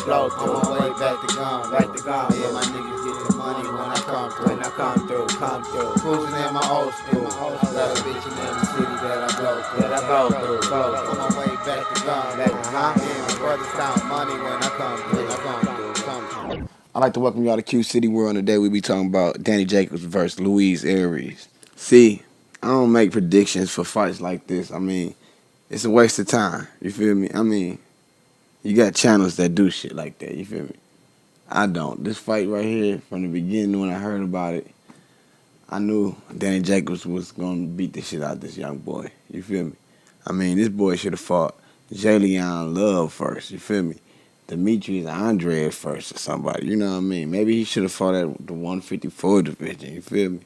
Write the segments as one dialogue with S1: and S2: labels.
S1: blow through. On my way back to gone, yeah, my niggas get the money when I come through. Cruising in my old school, got a bitch in the city that I blow through. On my way back to gone, yeah, my brothers count money when I come through.
S2: I'd like to welcome y'all to Q City World. Today we be talking about Danny Jacobs versus Luise Arias. See, I don't make predictions for fights like this. I mean, it's a waste of time. You feel me? I mean, you got channels that do shit like that. You feel me? I don't. This fight right here, from the beginning when I heard about it, I knew Danny Jacobs was going to beat the shit out of this young boy. You feel me? I mean, this boy should have fought Jalen Love first. You feel me? Demetrius Andre first or somebody. You know what I mean? Maybe he should have fought at the 154 division. You feel me?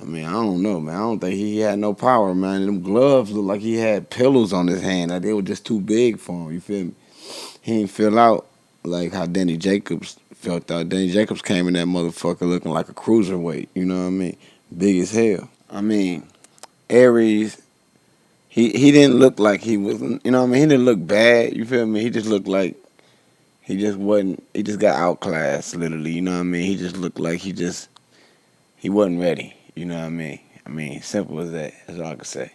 S2: I mean, I don't know, man. I don't think he had no power, man. Them gloves looked like he had pillows on his hand. Like they were just too big for him. You feel me? He didn't feel out like how Danny Jacobs felt out. Danny Jacobs came in that motherfucker looking like a cruiserweight. You know what I mean? Big as hell. I mean, Aries, he didn't look like he was, you know what I mean? He didn't look bad. You feel me? He just looked like he just wasn't, he just got outclassed, literally. You know what I mean? He just looked like he wasn't ready. You know what I mean? I mean, simple as that. That's all I can say.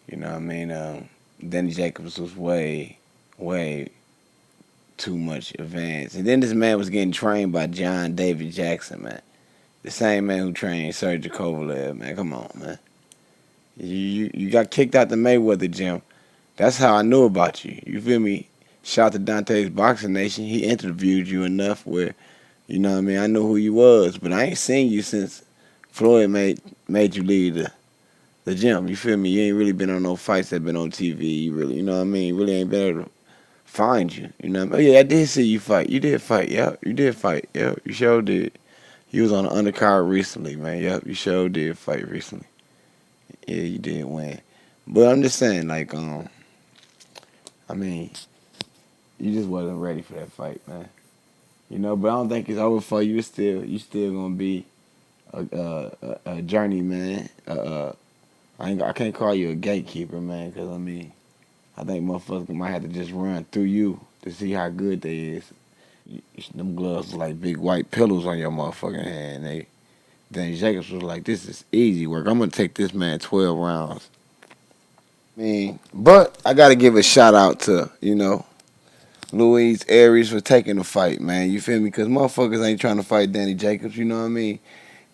S2: You know what I mean? Danny Jacobs was way too much advanced. And then this man was getting trained by John David Jackson, man. The same man who trained Sergey Kovalev, man. Come on, man. You got kicked out the Mayweather gym. That's how I knew about you. You feel me? Shout out to Dante's Boxing Nation. He interviewed you enough where, you know what I mean, I knew who you was. But I ain't seen you since Floyd made you leave the gym. You feel me? You ain't really been on no fights that been on TV. You really, you know what I mean? You really ain't been able to find you. You know what I mean? Oh, yeah, I did see you fight. You did fight. Yep, you did fight. Yep, you sure did. You was on the undercard recently, man. Yep, you sure did fight recently. Yeah, you did win. But I'm just saying, like, I mean, you just wasn't ready for that fight, man. You know, but I don't think it's over for you. You still gonna be a journeyman. I can't call you a gatekeeper, man, because I mean, I think motherfuckers might have to just run through you to see how good they is. Them gloves was like big white pillows on your motherfucking hand. Then Jacobs was like, "This is easy work. I'm gonna take this man 12 rounds." I mean, but I gotta give a shout out to Luise Arias for taking the fight, man. You feel me? Because motherfuckers ain't trying to fight Danny Jacobs. You know what I mean?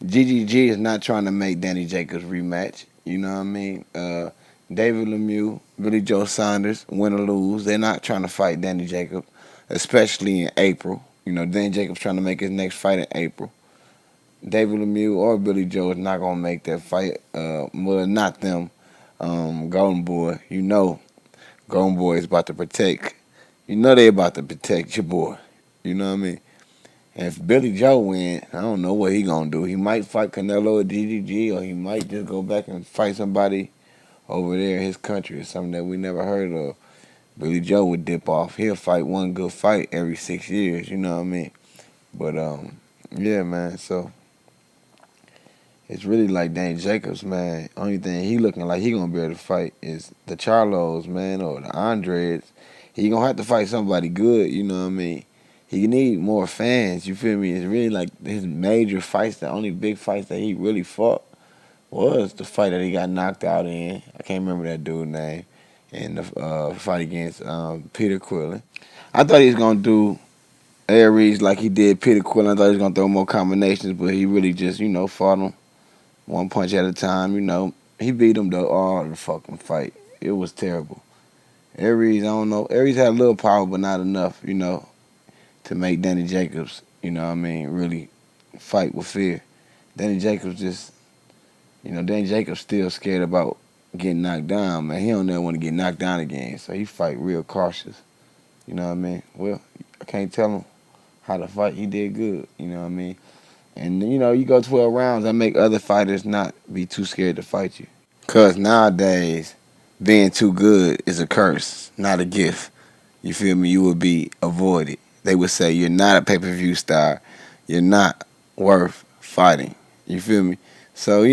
S2: GGG is not trying to make Danny Jacobs rematch. You know what I mean? David Lemieux, Billy Joe Saunders, win or lose, they're not trying to fight Danny Jacobs, especially in April. You know, Danny Jacobs trying to make his next fight in April. David Lemieux or Billy Joe is not gonna make that fight. Well, not them. Golden Boy, Golden Boy is about to protect. You know they about to protect your boy. You know what I mean? And if Billy Joe win, I don't know what he gonna do. He might fight Canelo or DDG, or he might just go back and fight somebody over there in his country or something that we never heard of. Billy Joe would dip off. He'll fight one good fight every 6 years. You know what I mean? But yeah, man. So it's really like Danny Jacobs, man. Only thing he looking like he gonna be able to fight is the Charlos, man, or the Andres. He gonna have to fight somebody good. You know what I mean? He need more fans. You feel me? It's really like his major fights. The only big fights that he really fought was the fight that he got knocked out in. I can't remember that dude's name. And the fight against Peter Quillen. I thought he was gonna do Aries like he did Peter Quillen. I thought he was gonna throw more combinations, but he really just fought him one punch at a time. He beat him though all the fucking fight. It was terrible. Aries, I don't know. Aries had a little power, but not enough. To make Danny Jacobs, really fight with fear. Danny Jacobs Danny Jacobs still scared about getting knocked down, man. He don't never want to get knocked down again, so he fight real cautious. You know what I mean? Well, I can't tell him how to fight. He did good, you know what I mean? And, you go 12 rounds, that make other fighters not be too scared to fight you. Because nowadays, being too good is a curse, not a gift. You feel me? You would be avoided. They would say you're not a pay-per-view star. You're not worth fighting. You feel me? So,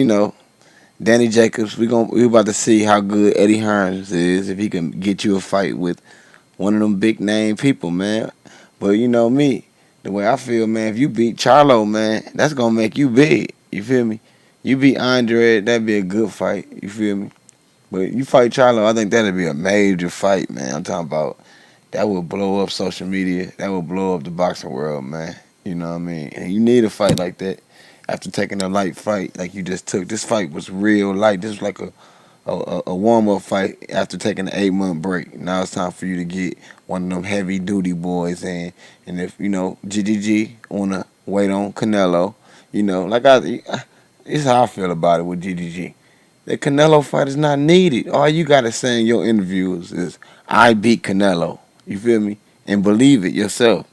S2: Danny Jacobs, we about to see how good Eddie Hearns is if he can get you a fight with one of them big name people, man. But you know me, the way I feel, man, if you beat Charlo, man, that's gonna make you big. You feel me? You beat Andre, that'd be a good fight. You feel me? But you fight Charlo, I think that'd be a major fight, man. I'm talking about that would blow up social media. That would blow up the boxing world, man. You know what I mean? And you need a fight like that after taking a light fight like you just took. This fight was real light. This was like a warm up fight after taking an 8 month break. Now it's time for you to get one of them heavy duty boys in. And if you know GGG wanna wait on Canelo, you know, it's how I feel about it with GGG. The Canelo fight is not needed. All you gotta say in your interviews is I beat Canelo. You feel me? And believe it yourself.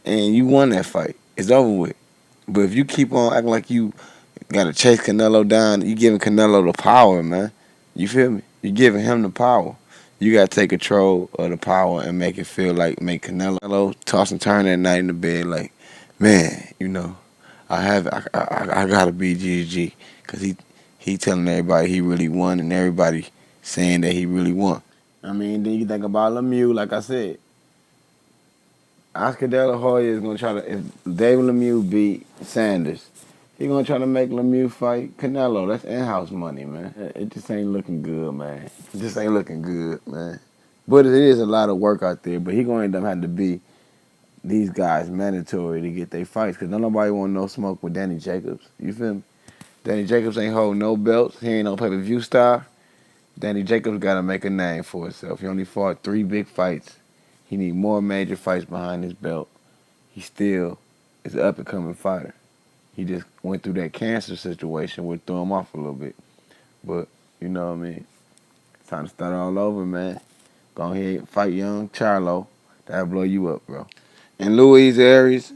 S2: And you won that fight. It's over with. But if you keep on acting like you gotta chase Canelo down, you giving Canelo the power, man. You feel me? You giving him the power. You gotta take control of the power and make it feel like make Canelo toss and turn that night in the bed like, man, you know, I gotta beat GG because he telling everybody he really won and everybody saying that he really won. I mean, then you think about Lemieux, like I said, Oscar De La Hoya is gonna try to if David Lemieux beat Sanders, he gonna try to make Lemieux fight Canelo. That's in-house money, man. It just ain't looking good, man. It just ain't looking good, man. But it is a lot of work out there. But he gonna end up having to be these guys mandatory to get their fights because nobody want no smoke with Danny Jacobs. You feel me? Danny Jacobs ain't holding no belts. He ain't no pay-per-view star. Danny Jacobs got to make a name for himself. He only fought 3 big fights. He need more major fights behind his belt. He still is an up-and-coming fighter. He just went through that cancer situation which threw him off a little bit. But, you know what I mean? It's time to start all over, man. Go ahead, fight young Charlo. That'll blow you up, bro. And Luise Arias,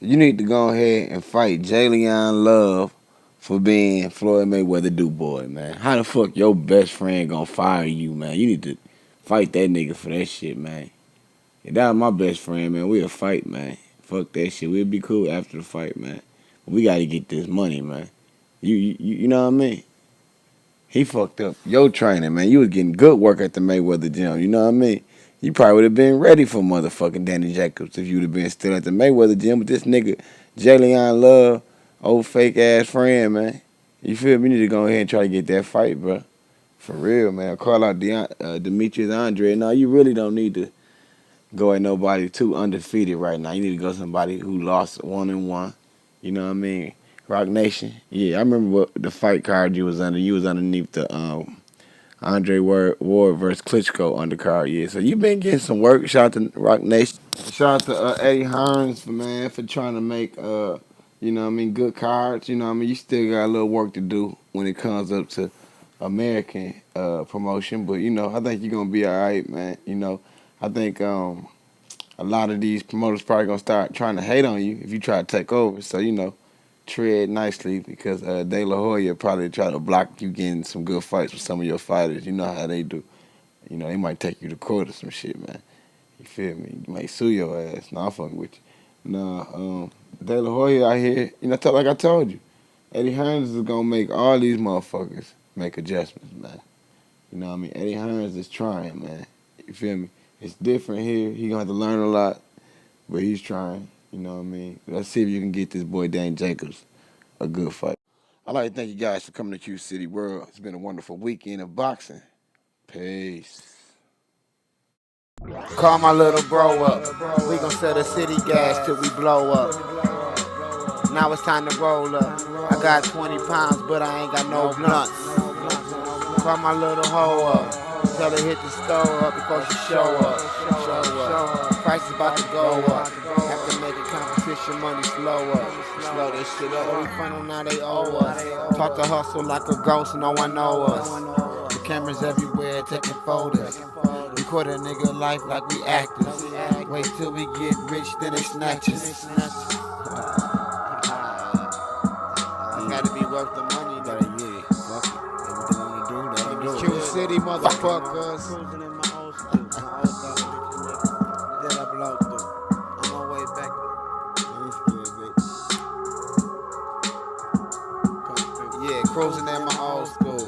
S2: you need to go ahead and fight Jalen Love for being Floyd Mayweather do boy, man. How the fuck your best friend gonna fire you, man? You need to fight that nigga for that shit, man. If that was my best friend, man, we'll fight, man. Fuck that shit. We'll be cool after the fight, man. But we gotta get this money, man. You know what I mean? He fucked up your training, man. You was getting good work at the Mayweather gym. You know what I mean? You probably would have been ready for motherfucking Danny Jacobs if you'd have been still at the Mayweather gym. But this nigga, Jalen Love, old fake ass friend, man. You feel me? You need to go ahead and try to get that fight, bro. For real, man. Call out Demetrius Andre. No, you really don't need to go at nobody too undefeated right now. You need to go somebody who lost 1-1. You know what I mean? Rock Nation. Yeah, I remember what the fight card you was under. You was underneath the Andre Ward versus Klitschko undercard. Yeah, so you been getting some work. Shout out to Rock Nation. Shout out to Eddie Hearns, man, for trying to make you know what I mean, good cards. You know what I mean? You still got a little work to do when it comes up to American promotion, but you know, I think you're gonna be all right, man. You know, I think a lot of these promoters probably gonna start trying to hate on you if you try to take over. So you know, tread nicely because De La Hoya probably try to block you getting some good fights with some of your fighters. You know how they do. You know, they might take you to court or some shit, man. You feel me? You might sue your ass. Nah, I'm fucking with you. Nah, De La Hoya out here, you know, like I told you, Eddie Hearns is gonna make all these motherfuckers make adjustments, man. You know what I mean? Eddie Hearns is trying, man. You feel me? It's different here. He gonna have to learn a lot, but he's trying. You know what I mean? Let's see if you can get this boy Dan Jacobs a good fight. I'd like to thank you guys for coming to Q City World. It's been a wonderful weekend of boxing. Peace.
S1: Call my little bro up. We gon' sell the city gas till we blow up. Now it's time to roll up. I got 20 pounds, but I ain't got no blunts. Call my little hoe up. Tell her hit the store up before she show up. Price is about to go up. Have to make a competition money slow up. Slow this shit up. We frontin' now they owe us. Talk to hustle like a ghost, no one know us. The cameras everywhere taking photos. Record a nigga life like we actors. Wait till we get rich, then they snatch us. Gotta be worth the money, though. Yeah, fuck it. Everything I wanna do, that I do. Q City, motherfuckers. Cruising in my old school, my old dog that I blow through. On my way back. Yeah, cruising in my old school.